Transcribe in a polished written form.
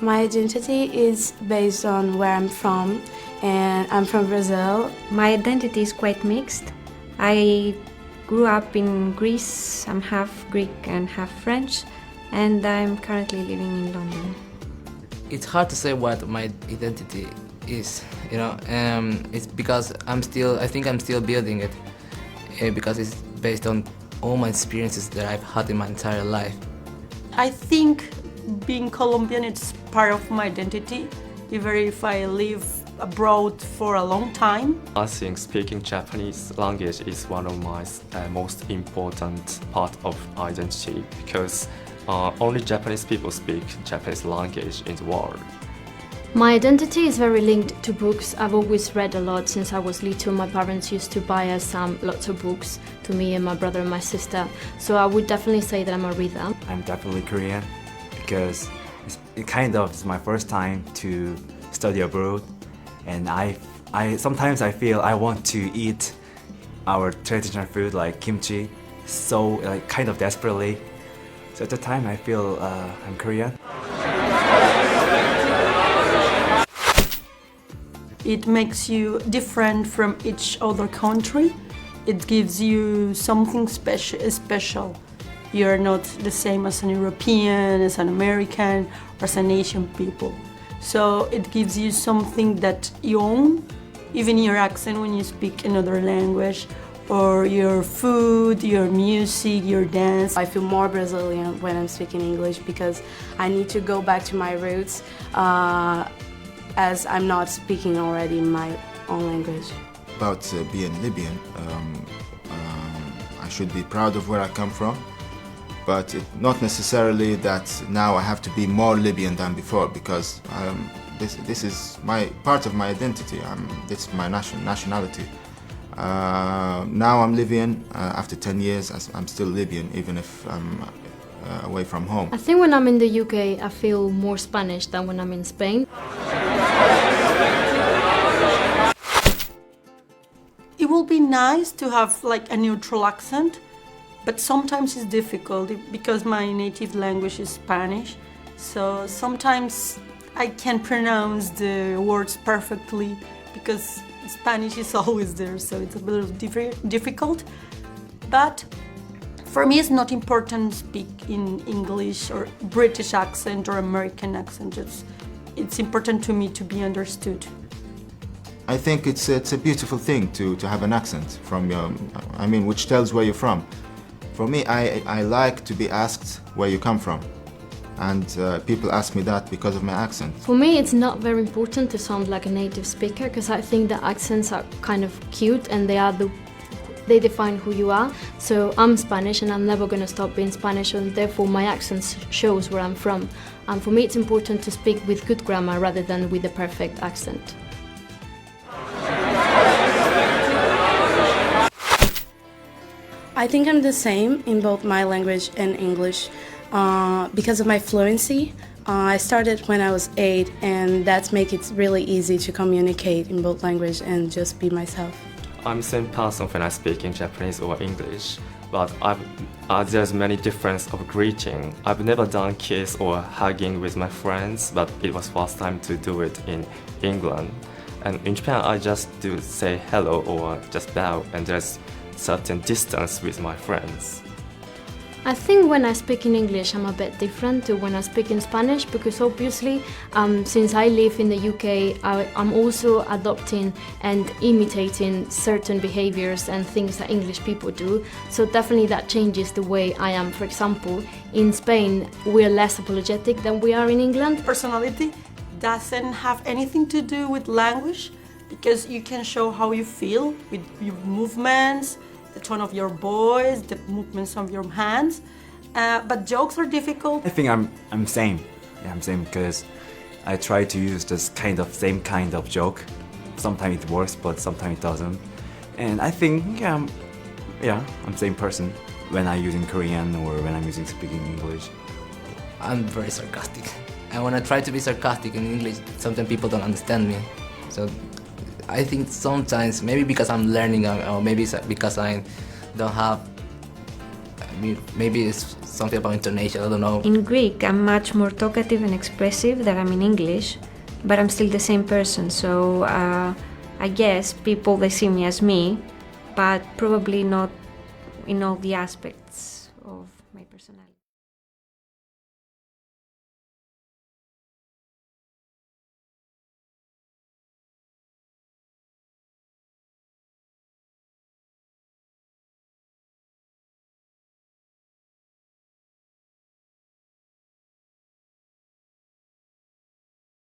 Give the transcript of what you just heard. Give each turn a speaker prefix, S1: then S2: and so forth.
S1: My identity is based on where I'm from, and I'm from Brazil.
S2: My identity is quite mixed. I grew up in Greece. I'm half Greek and half French, and I'm currently living in London.
S3: It's hard to say what my identity is, it's because I think I'm still building it, because it's based on all my experiences that I've had in my entire life.
S4: I think being Colombian, it's part of my identity, even if I live abroad for a long time.
S5: I think speaking Japanese language is one of my most important part of identity, because only Japanese people speak Japanese language in the world.
S6: My identity is very linked to books. I've always read a lot since I was little. My parents used to buy us lots of books to me and my brother and my sister. So I would definitely say that I'm a reader.
S7: I'm definitely Korean because it kind of is my first time to study abroad, and I sometimes I feel I want to eat our traditional food like kimchi, so kind of desperately. So at the time I feel I'm Korean.
S4: It makes you different from each other country. It gives you something special. You're not the same as an European, as an American, or as an Asian people. So it gives you something that you own, even your accent when you speak another language, or your food, your music, your dance.
S1: I feel more Brazilian when I'm speaking English because I need to go back to my roots as I'm not speaking already in my own language.
S8: About being Libyan, I should be proud of where I come from, but not necessarily that now I have to be more Libyan than before, because this is part of my identity. This is my nationality. Now I'm Libyan. After 10 years, I'm still Libyan, even if I'm away from home.
S6: I think when I'm in the UK, I feel more Spanish than when I'm in Spain.
S4: It will be nice to have like a neutral accent, but sometimes it's difficult because my native language is Spanish. So sometimes I can't pronounce the words perfectly because Spanish is always there, so it's a little difficult. But for me, it's not important to speak in English or British accent or American accent. It's important to me to be understood.
S8: I think it's a beautiful thing to have an accent from which tells where you're from. For me, I like to be asked where you come from, and people ask me that because of my accent.
S6: For me, it's not very important to sound like a native speaker because I think the accents are kind of cute and they define who you are. So I'm Spanish and I'm never going to stop being Spanish, and therefore my accent shows where I'm from. And for me, it's important to speak with good grammar rather than with a perfect accent.
S1: I think I'm the same in both my language and English because of my fluency. I started when I was 8, and that makes it really easy to communicate in both language and just be myself.
S5: I'm the same person when I speak in Japanese or English, but there's many differences of greeting. I've never done kiss or hugging with my friends, but it was first time to do it in England. And in Japan, I just do say hello or just bow, and there's certain distance with my friends.
S6: I think when I speak in English, I'm a bit different to when I speak in Spanish because obviously, since I live in the UK, I'm also adopting and imitating certain behaviors and things that English people do. So definitely that changes the way I am. For example, in Spain, we're less apologetic than we are in England.
S4: Personality doesn't have anything to do with language because you can show how you feel with your movements, the tone of your voice, the movements of your hands. But jokes are difficult.
S7: I think I'm same. Yeah, I'm same because I try to use this same kind of joke. Sometimes it works, but sometimes it doesn't. And I think I'm same person when I'm using Korean or when I'm speaking English.
S3: I'm very sarcastic. And when I try to be sarcastic in English, sometimes people don't understand me. So I think sometimes, maybe because I'm learning, or maybe it's because I don't have Maybe it's something about intonation. I don't know.
S2: In Greek, I'm much more talkative and expressive than I'm in English, but I'm still the same person. So I guess people, they see me as me, but probably not in all the aspects of my personality.